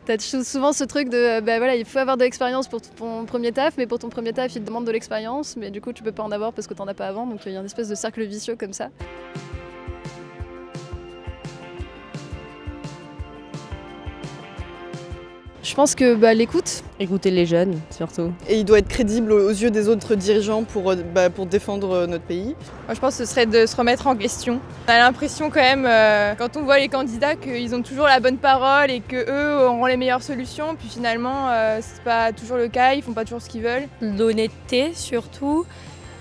T'as souvent ce truc de bah voilà, il faut avoir de l'expérience pour ton premier taf, mais pour ton premier taf, il te demande de l'expérience, mais du coup tu peux pas en avoir parce que t'en as pas avant, donc il y a une espèce de cercle vicieux comme ça. Je pense que l'écoute. Écouter les jeunes, surtout. Et il doit être crédible aux yeux des autres dirigeants pour défendre notre pays. Moi, je pense que ce serait de se remettre en question. On a l'impression quand même, quand on voit les candidats, qu'ils ont toujours la bonne parole et qu'eux auront les meilleures solutions. Puis finalement, c'est pas toujours le cas, ils font pas toujours ce qu'ils veulent. L'honnêteté surtout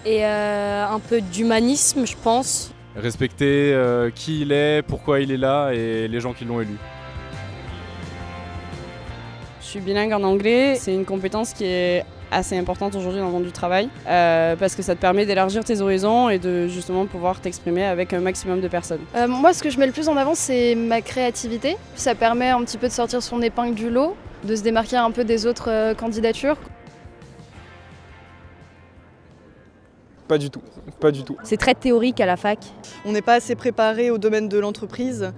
et un peu d'humanisme, je pense. Respecter qui il est, pourquoi il est là et les gens qui l'ont élu. Je suis bilingue en anglais, c'est une compétence qui est assez importante aujourd'hui dans le monde du travail parce que ça te permet d'élargir tes horizons et de justement pouvoir t'exprimer avec un maximum de personnes. Moi, ce que je mets le plus en avant, c'est ma créativité. Ça permet un petit peu de sortir son épingle du lot, de se démarquer un peu des autres candidatures. Pas du tout, pas du tout. C'est très théorique à la fac. On n'est pas assez préparé au domaine de l'entreprise.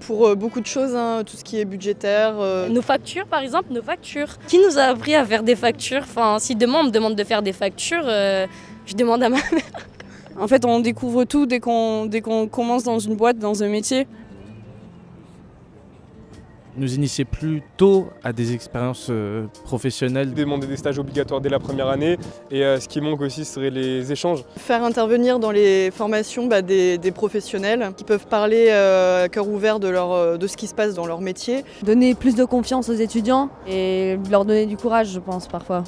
Pour beaucoup de choses, hein, tout ce qui est budgétaire. Nos factures, par exemple, nos factures. Qui nous a appris à faire des factures? Enfin, si demain on me demande de faire des factures, je demande à ma mère. En fait, on découvre tout dès qu'on commence dans une boîte, dans un métier. Nous initier plus tôt à des expériences professionnelles. Demander des stages obligatoires dès la première année et ce qui manque aussi serait les échanges. Faire intervenir dans les formations des professionnels qui peuvent parler à cœur ouvert de ce qui se passe dans leur métier. Donner plus de confiance aux étudiants et leur donner du courage, je pense, parfois.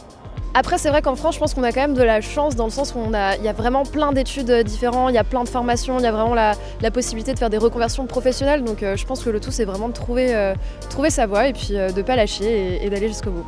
Après, c'est vrai qu'en France, je pense qu'on a quand même de la chance dans le sens où il y a vraiment plein d'études différentes, il y a plein de formations, il y a vraiment la possibilité de faire des reconversions professionnelles. Donc je pense que le tout, c'est vraiment de trouver sa voie et puis de ne pas lâcher et d'aller jusqu'au bout.